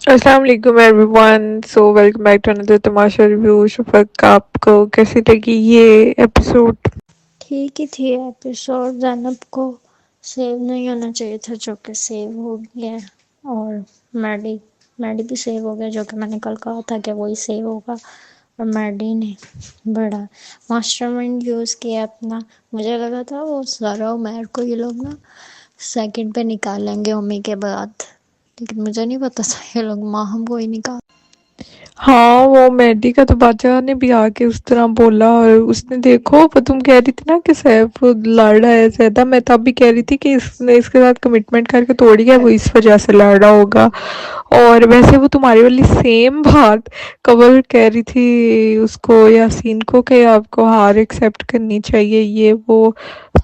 السلام علیکم everyone. So welcome back to اندر تماشا ریویو. شفق آپ کو کیسی لگی یہ ایپیسوڈ؟ ٹھیک ہی تھی ایپیسوڈ. زینب کو سیو نہیں ہونا چاہیے تھا جو کہ سیو ہو گیا، اور میڈی میڈی بھی سیو ہو گیا جو کہ میں نے کل کہا تھا کہ وہی سیو ہوگا، اور میڈی نے بڑا ماسٹر مائنڈ یوز کیا اپنا. مجھے لگا تھا وہ سارا عمیر کو یہ لوگ نا سیکنڈ پہ نکالیں گے امی کے بعد، لیکن مجھے نہیں پتا تھا یہ لوگ ماہم کو ہی نکال. ہاں وہ مہندی کا تو بادشاہ نے بھی آ کے اس طرح بولا، اور اس نے دیکھو وہ تم کہہ رہی تھی نا کہ سیف لڑ رہا ہے زیادہ، میں تب بھی کہہ رہی تھی کہ اس نے اس کے ساتھ کمٹمنٹ کر کے توڑی ہے، وہ اس وجہ سے لڑ رہا ہوگا. اور ویسے وہ تمہاری والی سیم بات قبل کہہ رہی تھی اس کو یاسین کو کہ آپ کو ہار ایکسیپٹ کرنی چاہیے یہ وہ،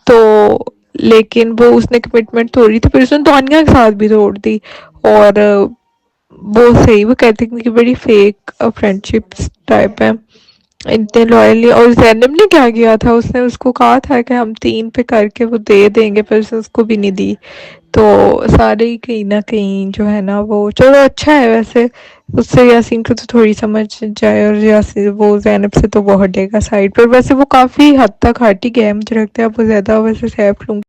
تو لیکن وہ اس نے کمٹمنٹ توڑی تھی، پھر اس نے دانیہ کے ساتھ بھی توڑ دی. اور وہ صحیح وہ کہتے ہیں کہ بڑی فیک فرینڈ شپ ٹائپ ہے اتنے لوئلی. اور زینب نے کیا کیا تھا، اس نے اس کو کہا تھا کہ ہم 3 پہ کر کے وہ دے دیں گے، پھر اس کو بھی نہیں دی. تو سارے ہی کہیں نہ کہیں جو ہے نا وہ چلو اچھا ہے ویسے، اس سے یاسین کو تو تھوڑی سمجھ جائے، اور یاسین وہ زینب سے تو وہ ہٹے گا سائڈ پر. ویسے وہ کافی حد تک ہٹ ہی گیا ہے، مجھے لگتا ہے اب وہ زیادہ ویسے سیف لوں.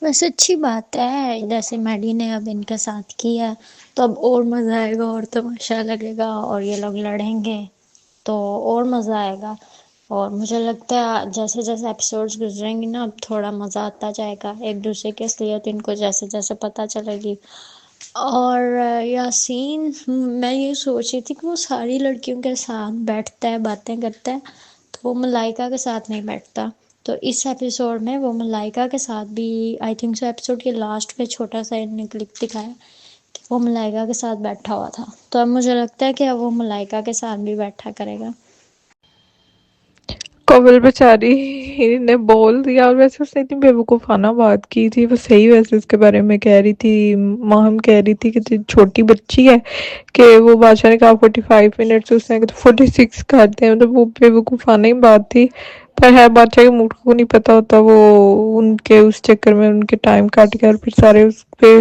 ویسے اچھی بات ہے جیسے میڈی نے اب ان کے ساتھ کیا، تو اب اور مزہ آئے گا اور تماشا لگے گا اور یہ لوگ لڑیں گے تو اور مزہ آئے گا. اور مجھے لگتا ہے جیسے جیسے ایپیسوڈز گزریں گی نا اب تھوڑا مزہ آتا جائے گا، ایک دوسرے کی اصلیت ان کو جیسے جیسے پتہ چلے گی. اور یاسین، میں یہ سوچ رہی تھی کہ وہ ساری لڑکیوں کے ساتھ بیٹھتا ہے باتیں کرتا ہے تو وہ ملائکہ کے ساتھ نہیں بیٹھتا. تو اس ایپیسوڈ میں وہ ملائکہ کے ساتھ بھی، آئی تھنک سو ایپیسوڈ کے لاسٹ پہ چھوٹا سا نے کلپ دکھایا کہ وہ ملائکہ کے ساتھ بیٹھا ہوا تھا، تو اب مجھے لگتا ہے کہ اب وہ ملائکہ کے ساتھ بھی بیٹھا کرے گا. کومل بیچاری نے بول دیا، اور ویسے اس نے اتنی بیوقوفانہ بات کی تھی، وہ صحیح ویسے اس کے بارے میں کہہ رہی تھی. ماہم کہہ رہی تھی کہ چھوٹی بچی ہے کہ وہ بادشاہ نے کہا 45 منٹس، اس نے کہا 46 کرتے ہیں، مطلب وہ بیوقوفانہ ہی بات تھی. پر ہے بادشاہ کے موڈ کو نہیں پتا ہوتا، وہ ان کے اس چکر میں ان کے ٹائم کاٹ گیا، اور پھر سارے اس پہ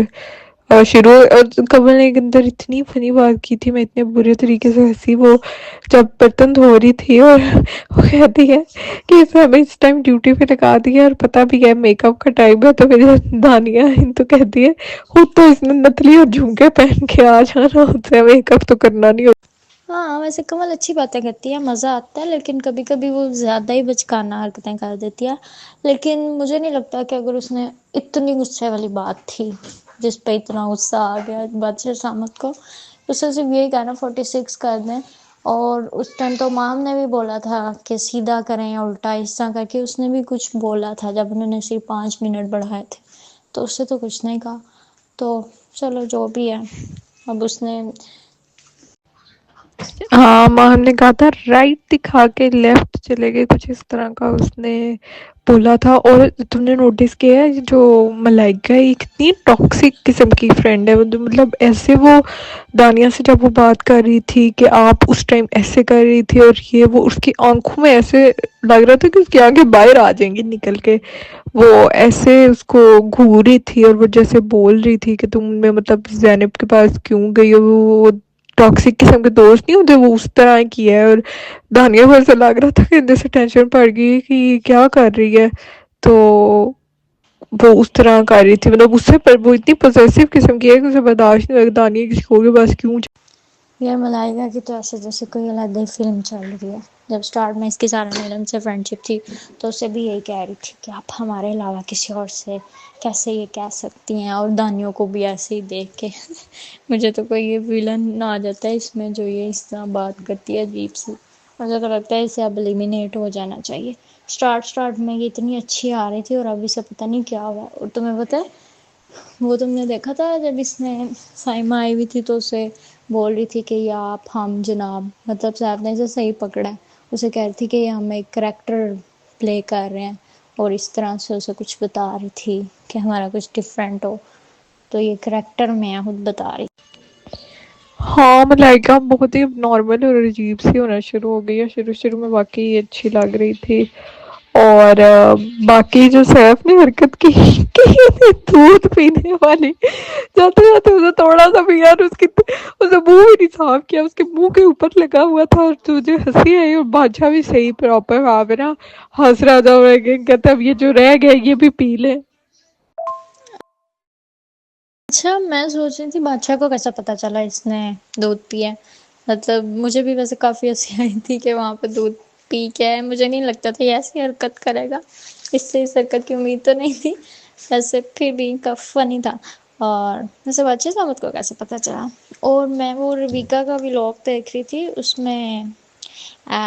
شروع. اور کمل نے ایک اندر اتنی فنی بات کی تھی، میں اتنے برے طریقے سے ہنسی. وہ جب برتن دھو رہی تھی اور وہ کہتی ہے کہ اسے ہمیں اس ٹائم ڈیوٹی پہ لگا دیا اور پتہ بھی ہے میک اپ کا ٹائم ہے، تو میری دانیہ تو کہتی ہے خود تو اس نے نتلی اور جھمکے پہن کے آ جانا ہوتا ہے، میک اپ تو کرنا نہیں ہوتا. ہاں ویسے کمل اچھی باتیں کرتی ہے، مزہ آتا ہے، لیکن کبھی کبھی وہ زیادہ ہی بچکانا حرکتیں کر دیتی ہے. لیکن مجھے نہیں لگتا کہ اگر اس نے اتنی غصے والی بات تھی جس پہ اتنا غصہ آ گیا بادشاہ سامت کو، اسے صرف یہی کہنا 46 کر دیں. اور اس ٹائم تو مام نے بھی بولا تھا کہ سیدھا کریں یا الٹا، اس طرح کر کے اس نے بھی کچھ بولا تھا جب انہوں نے صرف 5 منٹ بڑھائے تھے، تو اس سے تو کچھ نہیں کہا. تو چلو جو بھی ہے، اب اس نے ہاں ہم نے کہا تھا رائٹ دکھا کے لیفٹ چلے گئے، کچھ اس طرح کا اس نے بولا تھا. اور تم نے نوٹس کیا ہے جو ملائکہ ہے اتنی ٹاکسک قسم کی فرینڈ ہے، مطلب ایسے وہ دانیہ سے جب وہ بات کر رہی تھی کہ آپ اس ٹائم ایسے کر رہی تھی، اور یہ وہ اس کی آنکھوں میں ایسے لگ رہا تھا کہ اس کی آنکھیں باہر آ جائیں گی نکل کے، وہ ایسے اس کو گھور رہی تھی. اور وہ جیسے بول رہی تھی کہ تم میں مطلب زینب کے پاس کیوں گئی ہو، وہ ٹاکسک قسم کے دوست نہیں ہوتے وہ اس طرح کی ہے. اور دانیہ کو ایسا لگ رہا تھا کہ اندر سے ٹینشن پڑ گئی کہ یہ کیا کر رہی ہے، تو وہ اس طرح کر رہی تھی، مطلب اس سے وہ اتنی پوزیسو قسم کی ہے کہ اسے برداشت نہیں ہوگا دانیہ کسی کو کے پاس کیوں. یہ ملائکہ کی تو ایسے جیسے کوئی الگ ہی فلم چل رہی ہے. جب سٹارٹ میں اس کی سارا نیلم سے فرینڈ شپ تھی تو اسے بھی یہی کہہ رہی تھی کہ آپ ہمارے علاوہ کسی اور سے کیسے یہ کہہ سکتی ہیں، اور دانیوں کو بھی ایسے ہی دیکھ کے مجھے تو کوئی یہ ویلن نہ آ جاتا ہے اس میں جو یہ اس طرح بات کرتی ہے عجیب سی. مجھے تو لگتا ہے اسے اب ایلیمینیٹ ہو جانا چاہیے. سٹارٹ میں یہ اتنی اچھی آ رہی تھی اور اب اسے پتہ نہیں کیا ہوا. اور تمہیں پتہ ہے وہ تم نے دیکھا تھا جب اس نے سائمہ آئی ہوئی تھی تو اسے بول رہی تھی کہ یا آپ ہم جناب، مطلب صاحب نے اسے صحیح پکڑا ہے. اسے کہہ رہی تھی کہ یہ ہم ایک کریکٹر پلے کر رہے ہیں، اور اس طرح سے اسے کچھ بتا رہی تھی کہ ہمارا کچھ ڈفرینٹ ہو، تو یہ کریکٹر میں خود بتا رہی. ہاں ملائکہ بہت ہی نارمل اور عجیب سی ہونا شروع ہو گئی ہے، شروع میں واقعی اچھی لگ رہی تھی. اور باقی جو سیف نے حرکت کی کہ دودھ پینے والی جاتے جاتے اسے تھوڑا سا پیا اور اسے منہ بھی نہیں صاف کیا، اس کے منہ کے اوپر لگا ہوا تھا، اور تجھے ہنسی آئی، اور بادشاہ بھی صحیح پراپر وہاں پہ نا ہنس رہا تھا، اور کہتا اب یہ جو رہ گیا یہ بھی پی لے۔ اچھا میں سوچ رہی تھی بادشاہ کو کیسا پتا چلا اس نے دودھ پیا؟ مطلب مجھے بھی ویسے کافی ہنسی آئی تھی کہ وہاں پہ دودھ پی کے آئے، مجھے نہیں لگتا تھا یہ ایسی حرکت کرے گا، اس سے اس حرکت کی امید تو نہیں تھی، ویسے پھر بھی کافی فنی تھا۔ اور ویسے بادشاہ صاحب کو کیسے پتا چلا؟ اور میں وہ رویکا کا ولاگ دیکھ رہی تھی، اس میں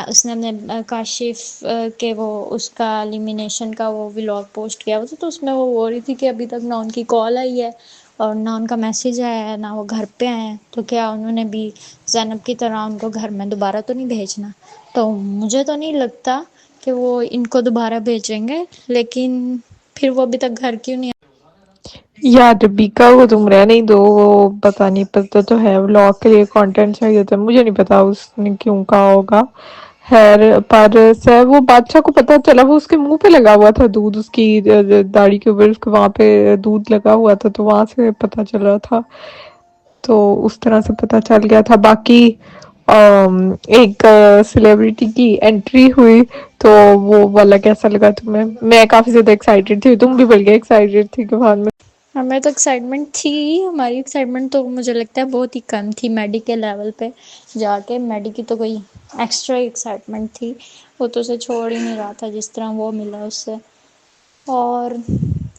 اس نے اپنے کاشف کے وہ اس کا ایلیمینیشن کا وہ ولاگ پوسٹ کیا ہوا تھا، تو اس میں وہ بول رہی تھی کہ ابھی تک نہ ان کی کال آئی ہے اور نہ ان کا میسیج آیا ہے، نہ وہ گھر پہ آئے ہیں، تو کیا انہوں نے بھی زینب کی طرح ان کو گھر میں دوبارہ تو نہیں بھیجنا؟ تو مجھے تو نہیں لگتا کہ وہ ان کو دوبارہ بھیجیں گے، لیکن پھر وہ ابھی تک گھر کیوں نہیں یار ربیکا کو تم رہنے ہی دو، وہ پتا نہیں، پتا تو ہے ولاگ کے لیے کانٹینٹ چاہیے ہوتا ہے، مجھے نہیں پتا اس نے کیوں کہا ہوگا۔ خیر پر وہ بادشاہ کو پتا چلا، وہ اس کے منہ پہ لگا ہوا تھا دودھ، اس کی داڑھی کے اوپر اس کے وہاں پہ دودھ لگا ہوا تھا، تو وہاں سے پتا چل رہا تھا، تو اس طرح سے پتا چل گیا تھا۔ باقی ایک سیلیبریٹی کی انٹری ہوئی، تو وہ والا کیسا لگا تمہیں؟ میں کافی زیادہ ایکسائٹیڈ تھی، تم بھی بلکہ ایکسائٹیڈ تھی کہ بعد میں ہمیں تو ایکسائٹمنٹ تھی، ہماری ایکسائٹمنٹ تو مجھے لگتا ہے بہت ہی کم تھی میڈی کے لیول پہ جا کے، میڈی کی تو کوئی ایکسٹرا ایکسائٹمنٹ تھی، وہ تو اسے چھوڑ ہی نہیں رہا تھا جس طرح وہ ملا اس سے، اور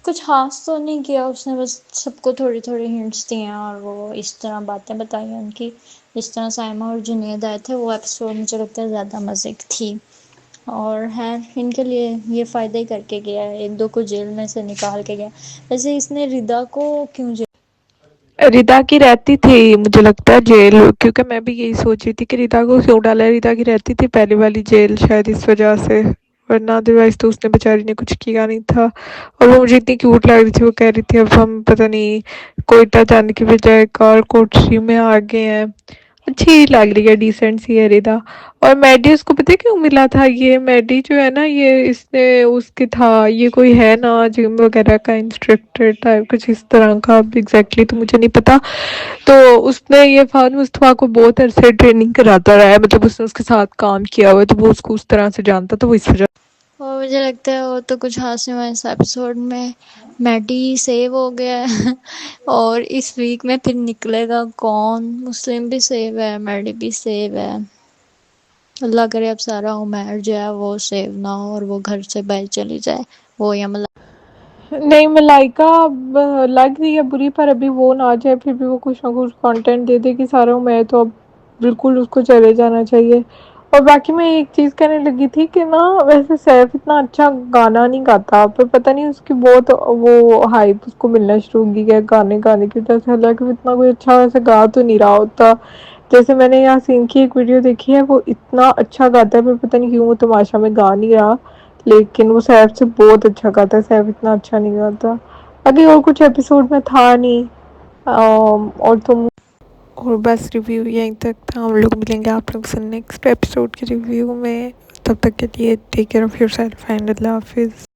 کچھ خاص تو نہیں کیا اس نے، بس سب کو تھوڑی تھوڑی ہنٹس دیے ہیں، اور وہ اس طرح باتیں بتائی ان کی، جس طرح سائمہ اور جنید آئے تھے، وہ ایپیسوڈ مجھے لگتا ہے زیادہ مزے کی تھی، اور ہے ان کے لیے یہ فائدہ ہی کر کے گیا ہے، ایک دو کو جیل میں سے نکال کے گیا۔ ویسے اس نے ردا کو کیوں جیل ردا کی رہتی تھی مجھے لگتا ہے جیل، کیونکہ میں بھی یہی سوچ رہی تھی کہ ردا کو کیوں ڈالا ہے، ردا کی رہتی تھی پہلی والی جیل شاید اس وجہ سے، ورنہ ادروائز تو اس نے بیچاری نے کچھ کیا نہیں تھا، اور وہ مجھے اتنی کیوٹ لگ رہی تھی، وہ کہہ رہی تھی اب ہم پتہ نہیں کوئٹہ جانے کی بجائے کار کوٹشی میں آ گئے ہیں، اچھی لگ رہی ہے، ڈیسنٹ سی ہے ردا۔ اور میڈی اس کو پتہ کیوں ملا تھا؟ یہ میڈی جو ہے نا، یہ اس نے اس کے تھا، یہ کوئی ہے نا جم وغیرہ کا انسٹرکٹر ٹائپ کچھ اس طرح کا، ایگزیکٹلی تو مجھے نہیں پتا، تو اس نے یہ فہد مصطفیٰ کو بہت عرصے ٹریننگ کراتا رہا ہے، مطلب اس نے اس کے ساتھ کام کیا ہوا ہے، تو وہ اس کو اس طرح سے جانتا، تو وہ اس وجہ اور مجھے لگتا ہے وہ تو کچھ خاص نہیں ہوا اس ایپیسوڈ میں، میڈی سیو ہو گیا ہے اور اس ویک میں پھر نکلے گا کون؟ مسلم بھی سیو ہے، میڈی بھی سیو ہے، اللہ کرے اب سارا عمیر جو ہے وہ سیو نہ ہو اور وہ گھر سے باہر چلی جائے، وہ یا نہیں ملائکہ اب لگ رہی ہے بری، پر ابھی وہ نہ جائے، پھر بھی وہ کچھ نہ کچھ کانٹینٹ دے دے گی سارا، میں تو اب بالکل اس کو چلے جانا چاہیے۔ اور باقی میں ایک چیز کہنے لگی تھی کہ نا ویسے سیف اتنا اچھا گانا نہیں گاتا، پر پتہ نہیں اس کی بہت وہ ہائپ اس کو ملنا شروع ہوگی ہے گانے کی وجہ سے، حالانکہ وہ اتنا کوئی اچھا ویسے گا تو نہیں رہا ہوتا، جیسے میں نے یاسین کی ایک ویڈیو دیکھی ہے، وہ اتنا اچھا گاتا ہے، پر پتہ نہیں کیوں وہ تماشا میں گا نہیں رہا، لیکن وہ سیف سے بہت اچھا گاتا ہے، سیف اتنا اچھا نہیں گاتا، ابھی اور کچھ ایپیسوڈ میں تھا نہیں، اور تم اور بس ریویو یہیں تک تھا، ہم لوگ ملیں گے آپ لوگ سے نیکسٹ ایپیسوڈ کے ریویو میں، تب تک کے لیے take care of yourself and اللہ حافظ۔